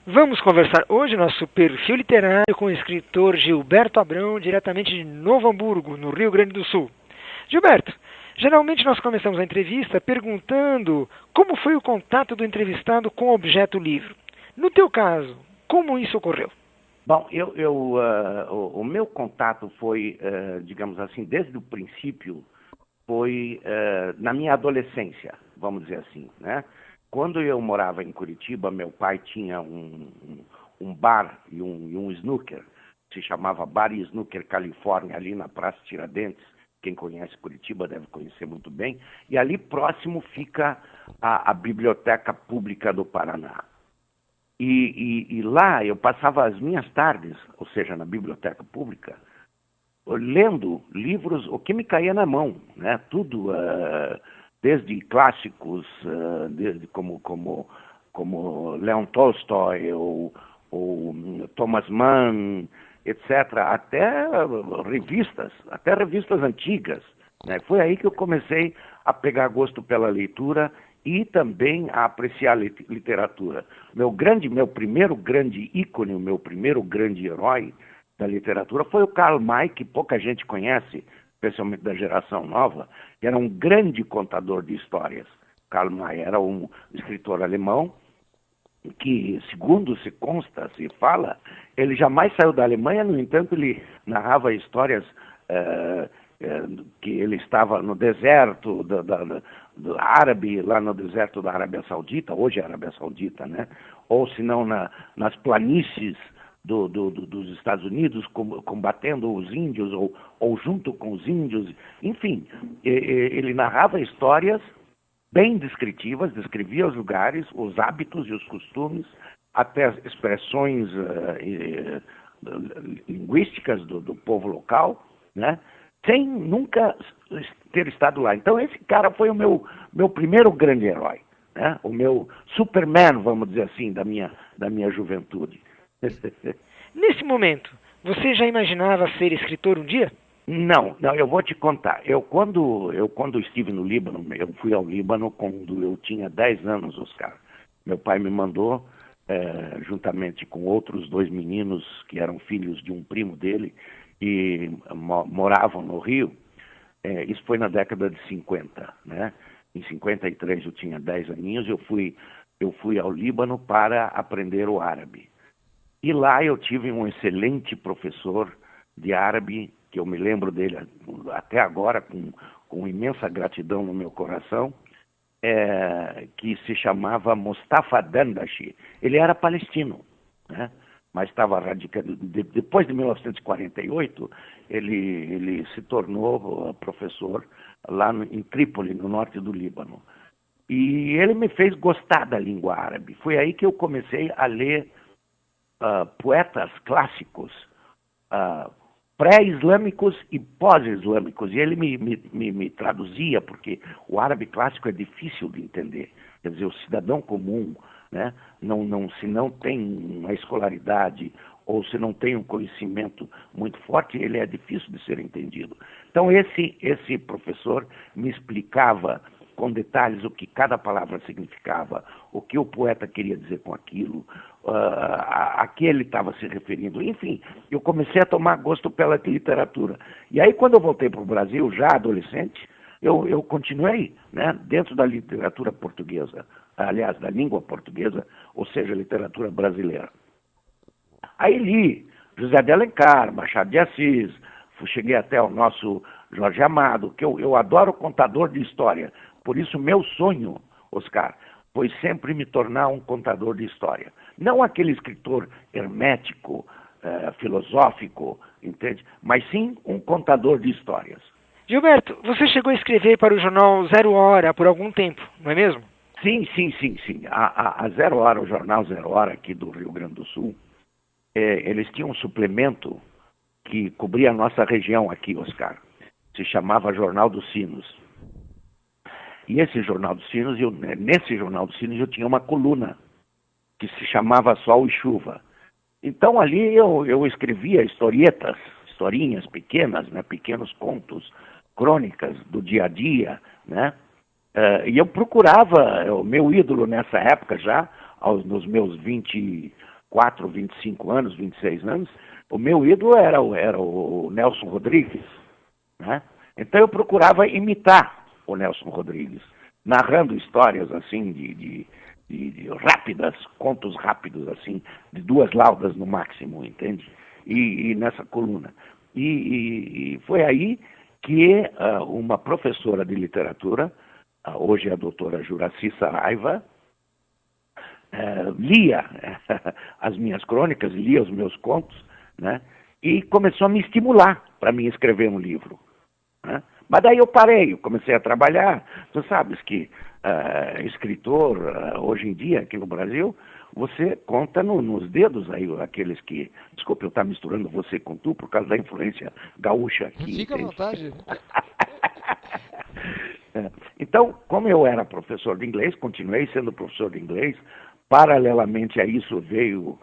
Vamos conversar hoje nosso perfil literário com o escritor Gilberto Abrão, diretamente de Novo Hamburgo, no Rio Grande do Sul. Gilberto, geralmente nós começamos a entrevista perguntando como foi o contato do entrevistado com o objeto livro. No teu caso, como isso ocorreu? Bom, o meu contato foi, digamos assim, desde o princípio, foi na minha adolescência, vamos dizer assim, né? Quando eu morava em Curitiba, meu pai tinha um bar e um snooker, se chamava Bar e Snooker Califórnia, ali na Praça Tiradentes. Quem conhece Curitiba deve conhecer muito bem. E ali próximo fica a Biblioteca Pública do Paraná. E lá eu passava as minhas tardes, ou seja, na Biblioteca Pública, lendo livros, o que me caía na mão, né? Tudo, desde clássicos, desde como Leon Tolstói ou Thomas Mann, etc., até revistas antigas, né? Foi aí que eu comecei a pegar gosto pela leitura e também a apreciar a literatura. Meu primeiro grande ícone, o meu primeiro grande herói da literatura foi o Karl May, que pouca gente conhece, especialmente da geração nova, que era um grande contador de histórias. Karl May era um escritor alemão que, segundo se consta, se fala, ele jamais saiu da Alemanha. No entanto, ele narrava histórias que ele estava no deserto do árabe, lá no deserto da Arábia Saudita, hoje é a Arábia Saudita, né? Ou se não nas planícies dos Estados Unidos, combatendo os índios ou junto com os índios. Enfim, ele narrava histórias bem descritivas, descrevia os lugares, os hábitos e os costumes, até as expressões linguísticas do povo local, né? Sem nunca ter estado lá. Então esse cara foi o meu primeiro grande herói, né? O meu Superman, vamos dizer assim, da minha juventude. Nesse momento, você já imaginava ser escritor um dia? Não, eu vou te contar. Quando estive no Líbano, eu fui ao Líbano quando eu tinha 10 anos, Oscar. Meu pai me mandou, juntamente com outros 2 meninos que eram filhos de um primo dele e moravam no Rio. Isso foi na década de 50, né? Em 53 eu tinha 10 aninhos, eu fui ao Líbano para aprender o árabe. E lá eu tive um excelente professor de árabe, que eu me lembro dele até agora com imensa gratidão no meu coração, que se chamava Mustafa Dandashi. Ele era palestino, né? Mas estava radicado. Depois de 1948, ele se tornou professor lá em Trípoli, no norte do Líbano. E ele me fez gostar da língua árabe. Foi aí que eu comecei a ler poetas clássicos, pré-islâmicos e pós-islâmicos. E ele me traduzia, porque o árabe clássico é difícil de entender. Quer dizer, o cidadão comum, né, se não tem uma escolaridade ou se não tem um conhecimento muito forte, ele é difícil de ser entendido. Então esse professor me explicava com detalhes o que cada palavra significava, o que o poeta queria dizer com aquilo, a que ele estava se referindo. Enfim, eu comecei a tomar gosto pela literatura. E aí, quando eu voltei para o Brasil, já adolescente, eu continuei, né, dentro da literatura portuguesa, aliás, da língua portuguesa, ou seja, literatura brasileira. Aí li José de Alencar, Machado de Assis, cheguei até o nosso Jorge Amado, que eu adoro contador de história. Por isso, meu sonho, Oscar, foi sempre me tornar um contador de história. Não aquele escritor hermético, filosófico, entende? Mas sim um contador de histórias. Gilberto, você chegou a escrever para o jornal Zero Hora por algum tempo, não é mesmo? Sim. A Zero Hora, o jornal Zero Hora aqui do Rio Grande do Sul, eles tinham um suplemento que cobria a nossa região aqui, Oscar. Se chamava Jornal dos Sinos. E esse Jornal dos Sinos, nesse Jornal dos Sinos eu tinha uma coluna que se chamava Sol e Chuva. Então ali eu escrevia historinhas pequenas, né, pequenos contos, crônicas do dia a dia, né? E eu procurava, o meu ídolo nessa época já, nos meus 20 24, 25 anos, 26 anos, o meu ídolo era o Nelson Rodrigues, né? Então eu procurava imitar o Nelson Rodrigues, narrando histórias assim de rápidas, contos rápidos assim, de 2 laudas no máximo, entende? E nessa coluna. E foi aí que uma professora de literatura, hoje é a doutora Juraci Saraiva, lia as minhas crônicas, lia os meus contos, né? E começou a me estimular para mim escrever um livro, né? Mas daí eu parei, eu comecei a trabalhar. Tu sabes que escritor, hoje em dia, aqui no Brasil, você conta nos dedos aí aqueles que... Desculpa, eu estar misturando você com tu por causa da influência gaúcha aqui. Fica à vontade. Então, como eu era professor de inglês, continuei sendo professor de inglês. Paralelamente a isso veio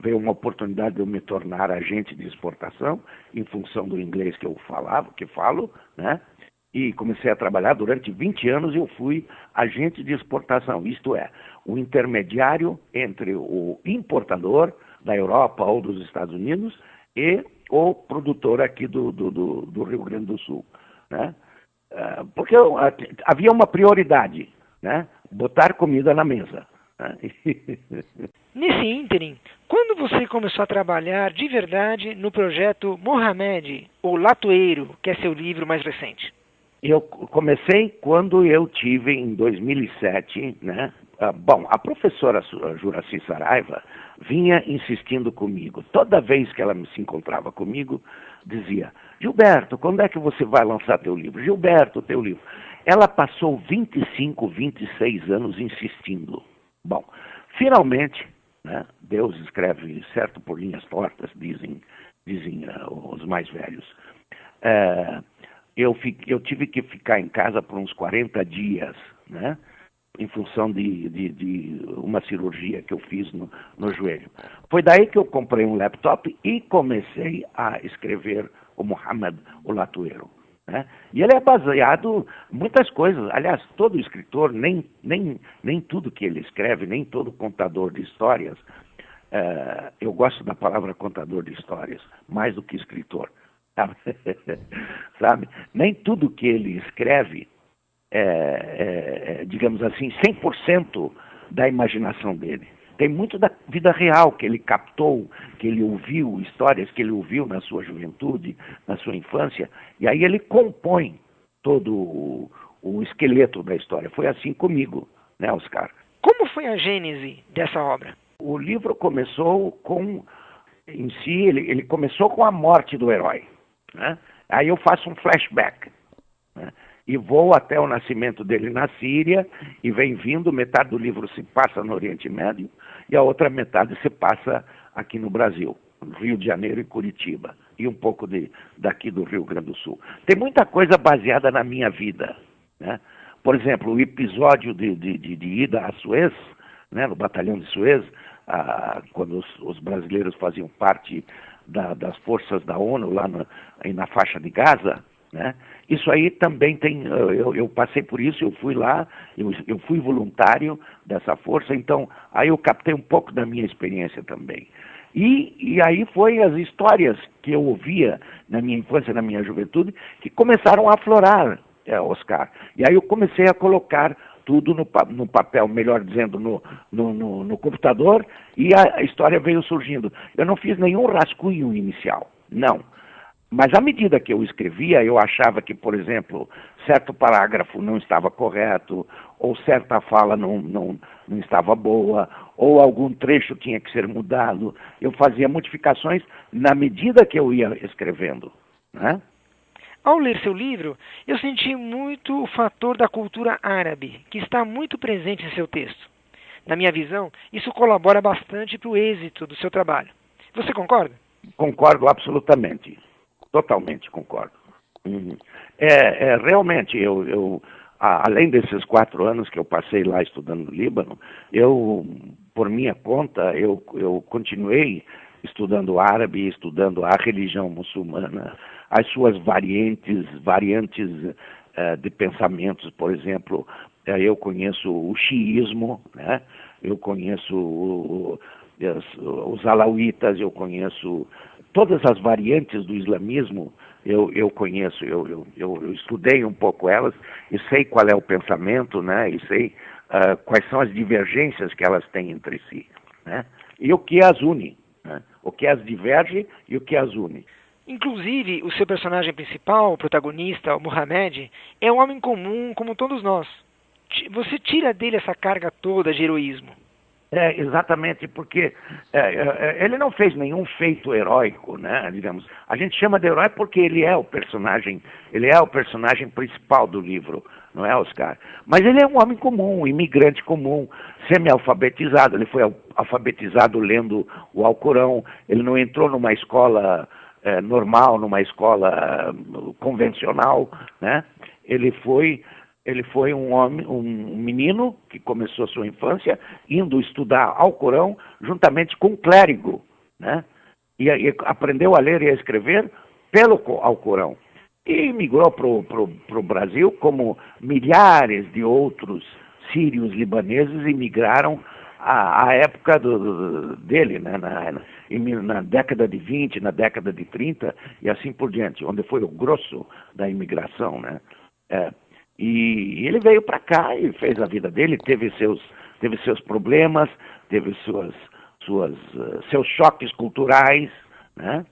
uma oportunidade de eu me tornar agente de exportação, em função do inglês que eu falo, né? E comecei a trabalhar durante 20 anos. Eu fui agente de exportação, isto é, o intermediário entre o importador da Europa ou dos Estados Unidos e o produtor aqui do Rio Grande do Sul, né? Porque havia uma prioridade, né? Botar comida na mesa. Nesse ínterim, quando você começou a trabalhar de verdade no projeto Mohamed, o Latoeiro, que é seu livro mais recente? Eu comecei quando eu tive, em 2007, né? Bom, a professora Juraci Saraiva vinha insistindo comigo. Toda vez que ela se encontrava comigo, dizia: Gilberto, quando é que você vai lançar teu livro? Gilberto, teu livro. Ela passou 25, 26 anos insistindo. Bom, finalmente, né, Deus escreve certo por linhas tortas, dizem os mais velhos. Eu tive que ficar em casa por uns 40 dias, né, em função de uma cirurgia que eu fiz no joelho. Foi daí que eu comprei um laptop e comecei a escrever o Mohamed, o Latoeiro, né? E ele é baseado em muitas coisas. Aliás, todo escritor, nem tudo que ele escreve, nem todo contador de histórias, eu gosto da palavra contador de histórias, mais do que escritor. Sabe? Nem tudo que ele escreve digamos assim, 100% da imaginação dele. Tem muito da vida real que ele captou, que ele ouviu, histórias que ele ouviu na sua juventude, na sua infância, e aí ele compõe todo o esqueleto da história. Foi assim comigo, né, Oscar? Como foi a gênese dessa obra? O livro começou ele começou com a morte do herói, né? Aí eu faço um flashback, né? E vou até o nascimento dele na Síria, e vem vindo, metade do livro se passa no Oriente Médio, e a outra metade se passa aqui no Brasil, no Rio de Janeiro e Curitiba, e um pouco daqui do Rio Grande do Sul. Tem muita coisa baseada na minha vida, né? Por exemplo, o episódio de ida a Suez, né, no batalhão de Suez, quando os brasileiros faziam parte das forças da ONU lá na faixa de Gaza, né? Isso aí também tem, eu passei por isso, eu fui lá, eu fui voluntário dessa força, então aí eu captei um pouco da minha experiência também. E aí foi as histórias que eu ouvia na minha infância, na minha juventude, que começaram a aflorar, Oscar. E aí eu comecei a colocar tudo no papel, melhor dizendo, no computador, e a história veio surgindo. Eu não fiz nenhum rascunho inicial, não. Mas à medida que eu escrevia, eu achava que, por exemplo, certo parágrafo não estava correto, ou certa fala não estava boa, ou algum trecho tinha que ser mudado. Eu fazia modificações na medida que eu ia escrevendo, né? Ao ler seu livro, eu senti muito o fator da cultura árabe, que está muito presente em seu texto. Na minha visão, isso colabora bastante para o êxito do seu trabalho. Você concorda? Concordo absolutamente. Totalmente concordo. Realmente, além desses 4 anos que eu passei lá estudando no Líbano, por minha conta, eu continuei estudando árabe, estudando a religião muçulmana, as suas variantes de pensamentos. Por exemplo, eu conheço o xiismo, né? Eu conheço os alauítas, eu conheço todas as variantes do islamismo, eu conheço, eu estudei um pouco elas e sei qual é o pensamento, né? E sei quais são as divergências que elas têm entre si, né? E o que as une, né? O que as diverge e o que as une. Inclusive, o seu personagem principal, o protagonista, o Muhammad, é um homem comum como todos nós. Você tira dele essa carga toda de heroísmo. Exatamente, porque ele não fez nenhum feito heróico, né? Digamos, a gente chama de herói porque ele é o personagem principal do livro, não é, Oscar? Mas ele é um homem comum, um imigrante comum, semi-alfabetizado. Ele foi alfabetizado lendo o Alcorão. Ele não entrou numa escola normal, numa escola convencional, né? Ele foi um homem, um menino que começou a sua infância indo estudar Alcorão juntamente com um clérigo, né? E aprendeu a ler e a escrever pelo Alcorão. E migrou para o Brasil, como milhares de outros sírios libaneses imigraram à época dele, né? Na década de 20, na década de 30 e assim por diante, onde foi o grosso da imigração, né? E ele veio para cá e fez a vida dele, teve seus problemas, teve seus choques culturais, né?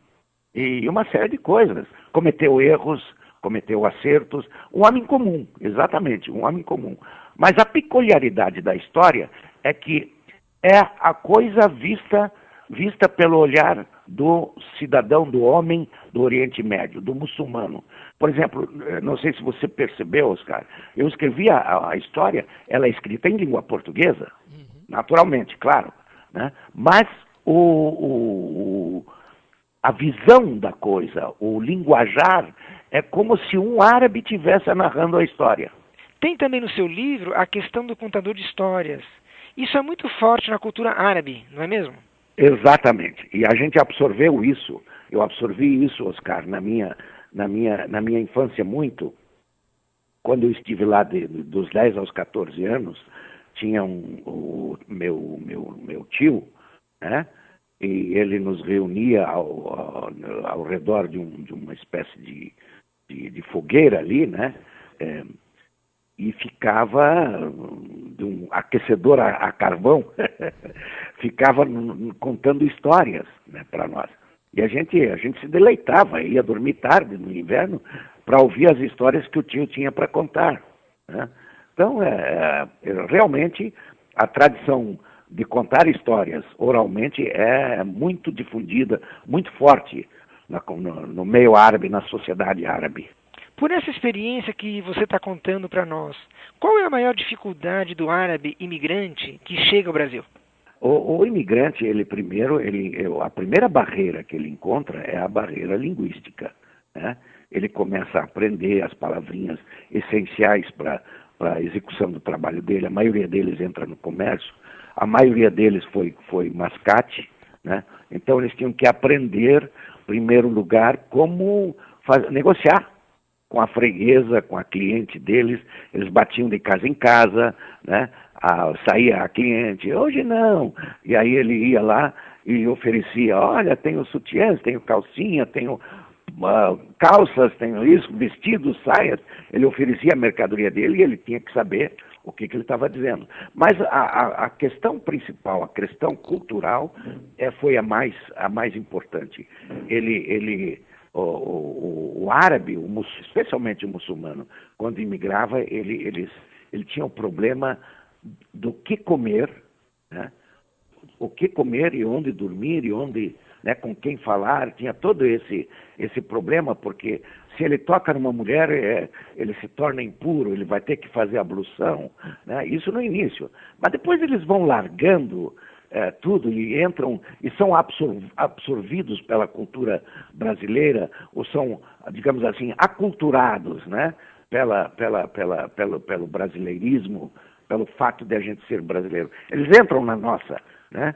E uma série de coisas. Cometeu erros, cometeu acertos. Um homem comum, exatamente, um homem comum. Mas a peculiaridade da história é que é a coisa vista pelo olhar do cidadão, do homem do Oriente Médio, do muçulmano. Por exemplo, não sei se você percebeu, Oscar, eu escrevi a história, ela é escrita em língua portuguesa, naturalmente, claro, né? Mas a visão da coisa, o linguajar, é como se um árabe estivesse narrando a história. Tem também no seu livro a questão do contador de histórias. Isso é muito forte na cultura árabe, não é mesmo? Exatamente. E a gente absorveu isso. Eu absorvi isso, Oscar, na minha infância muito. Quando eu estive lá dos 10 aos 14 anos, tinha o meu tio, né? E ele nos reunia ao redor de uma espécie de fogueira ali, né? E ficava de um aquecedor a carvão, ficava contando histórias, né, para nós. E a gente se deleitava, ia dormir tarde no inverno para ouvir as histórias que o tio tinha para contar, né? Então, realmente, a tradição de contar histórias oralmente é muito difundida, muito forte no meio árabe, na sociedade árabe. Por essa experiência que você está contando para nós, qual é a maior dificuldade do árabe imigrante que chega ao Brasil? O imigrante, a primeira barreira que ele encontra é a barreira linguística, né? Ele começa a aprender as palavrinhas essenciais para a execução do trabalho dele. A maioria deles entra no comércio, a maioria deles foi mascate, né? Então eles tinham que aprender, em primeiro lugar, como negociar com a freguesa, com a cliente deles. Eles batiam de casa em casa, né? Saía a cliente, hoje não. E aí ele ia lá e oferecia, olha, tenho sutiãs, tenho calcinha, tenho calças, tenho isso, vestidos, saias. Ele oferecia a mercadoria dele e ele tinha que saber o que ele estava dizendo. Mas a questão principal, a questão cultural, foi a mais importante. O árabe, especialmente o muçulmano, quando imigrava, ele tinha o problema do que comer, né? O que comer e onde dormir e onde, né, com quem falar. Tinha todo esse problema, porque se ele toca numa mulher, ele se torna impuro, ele vai ter que fazer ablução, né? Isso no início. Mas depois eles vão largando tudo e entram e são absorvidos pela cultura brasileira, ou são, digamos assim, aculturados, né? Pelo brasileirismo, pelo fato de a gente ser brasileiro. Eles entram na nossa, né?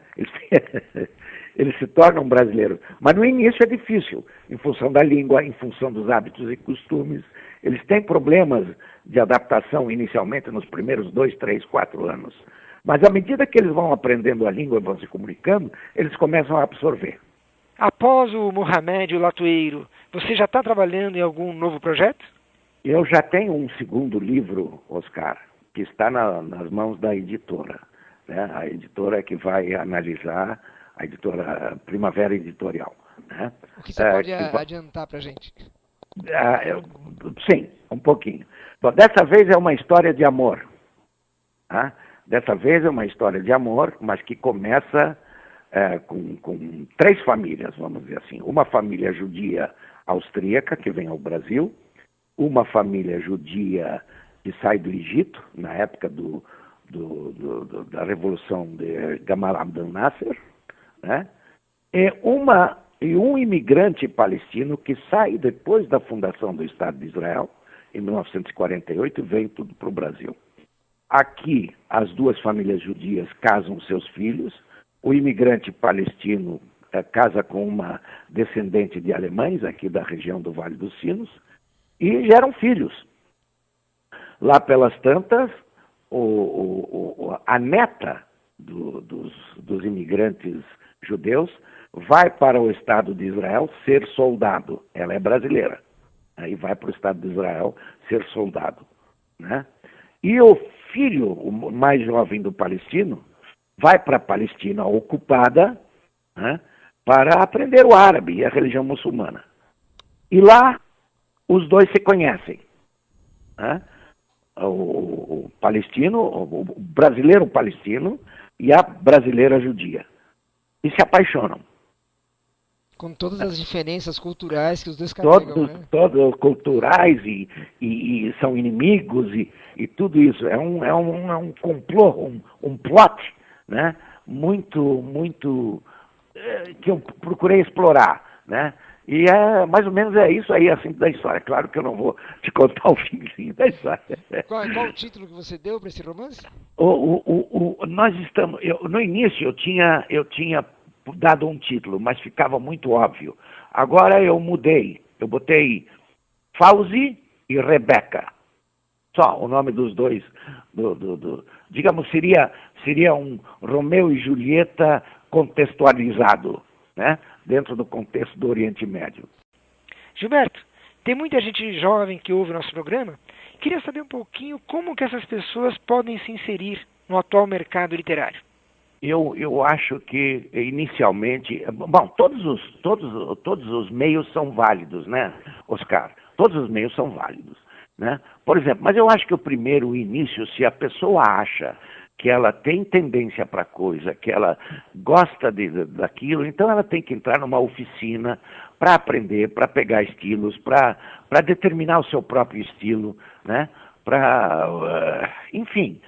Eles se tornam brasileiros. Mas no início é difícil, em função da língua, em função dos hábitos e costumes. Eles têm problemas de adaptação inicialmente nos primeiros 2, 3, 4 anos. Mas à medida que eles vão aprendendo a língua e vão se comunicando, eles começam a absorver. Após o Mohamed e o Latueiro, você já está trabalhando em algum novo projeto? Eu já tenho um segundo livro, Oscar, que está nas mãos da editora, né? A editora é que vai analisar, a editora Primavera Editorial. Né? O que você pode adiantar para a gente? Sim, um pouquinho. Bom, dessa vez é uma história de amor. Tá? Dessa vez é uma história de amor, mas que começa com 3 famílias, vamos dizer assim. Uma família judia austríaca, que vem ao Brasil, uma família judia que sai do Egito, na época da Revolução de Gamal Abdel Nasser, né? E um imigrante palestino que sai depois da fundação do Estado de Israel, em 1948, e vem tudo para o Brasil. Aqui, as 2 famílias judias casam seus filhos, o imigrante palestino casa com uma descendente de alemães, aqui da região do Vale dos Sinos, e geram filhos. Lá pelas tantas, a neta dos imigrantes judeus vai para o Estado de Israel ser soldado. Ela é brasileira. Aí vai para o Estado de Israel ser soldado. Né? E o filho, o mais jovem do palestino, vai para a Palestina ocupada, né, para aprender o árabe e a religião muçulmana. E lá os 2 se conhecem. Né? O palestino, o brasileiro palestino e a brasileira judia. E se apaixonam. Com todas as diferenças culturais que os 2 carregam, né? Todos culturais e são inimigos e tudo isso. É um complô, um plot, né? Muito que eu procurei explorar, né? E mais ou menos isso aí, assim, da história. Claro que eu não vou te contar o finzinho da história. Qual o título que você deu para esse romance? Nós estamos... no início eu tinha dado um título, mas ficava muito óbvio. Agora eu mudei. Eu botei Fauzi e Rebeca. Só o nome dos 2. Digamos, seria um Romeu e Julieta contextualizado, né? Dentro do contexto do Oriente Médio. Gilberto, tem muita gente jovem que ouve o nosso programa. Queria saber um pouquinho como que essas pessoas podem se inserir no atual mercado literário. Eu acho que, inicialmente... Bom, todos os meios são válidos, né, Oscar? Todos os meios são válidos, né? Por exemplo, mas eu acho que o primeiro início, se a pessoa acha que ela tem tendência para coisa, que ela gosta daquilo, então ela tem que entrar numa oficina para aprender, para pegar estilos, para determinar o seu próprio estilo, né? Enfim,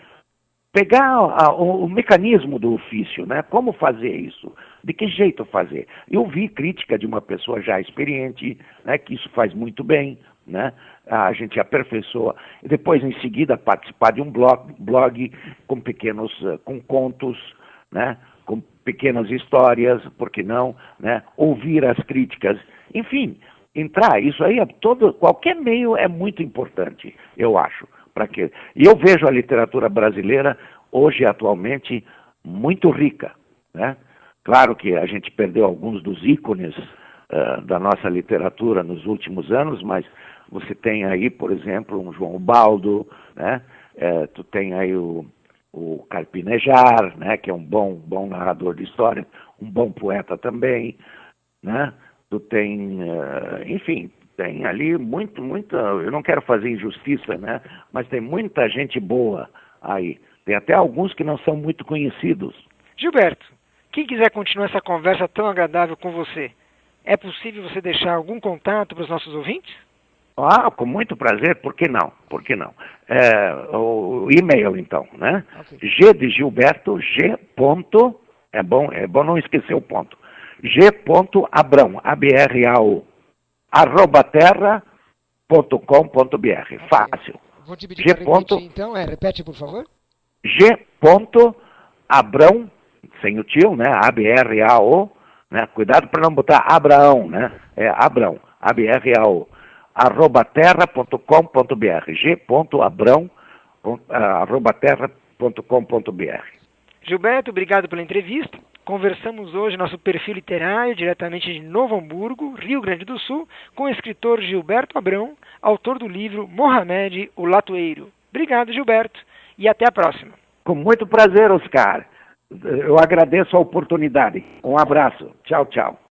pegar o mecanismo do ofício, né? Como fazer isso? De que jeito fazer? Eu vi crítica de uma pessoa já experiente, né? Que isso faz muito bem, né? A gente aperfeiçoa. E depois, em seguida, participar de um blog com com contos, né? Com pequenas histórias, por que não? Né? Ouvir as críticas. Enfim, entrar. Isso aí, qualquer meio é muito importante, eu acho. E eu vejo a literatura brasileira, hoje, atualmente, muito rica, né? Claro que a gente perdeu alguns dos ícones da nossa literatura nos últimos anos, mas você tem aí, por exemplo, um João Ubaldo, né? Tu tem aí o Carpinejar, né? Que é um bom narrador de história, um bom poeta também, né? Tu tem, enfim, tem ali muita, eu não quero fazer injustiça, né? Mas tem muita gente boa aí. Tem até alguns que não são muito conhecidos. Gilberto, quem quiser continuar essa conversa tão agradável com você, é possível você deixar algum contato para os nossos ouvintes? Com muito prazer, por que não? Por que não? O e-mail, então, né? Okay. G de Gilberto, é bom não esquecer o ponto. G.abrão, A-B-R-A-O, @terra.com.br. Fácil. Vou te pedir para repetir, então. Repete, por favor. G.abrão, sem o tio, né? A-B-R-A-O, né? Cuidado para não botar Abraão, né? É Abrão, A-B-R-A-O, @terra.com.br. G.abrão, @terra.com.br. Gilberto, obrigado pela entrevista. Conversamos hoje no nosso perfil literário, diretamente de Novo Hamburgo, Rio Grande do Sul, com o escritor Gilberto Abrão, autor do livro Mohamed, o Latoeiro. Obrigado, Gilberto, e até a próxima. Com muito prazer, Oscar. Eu agradeço a oportunidade. Um abraço. Tchau, tchau.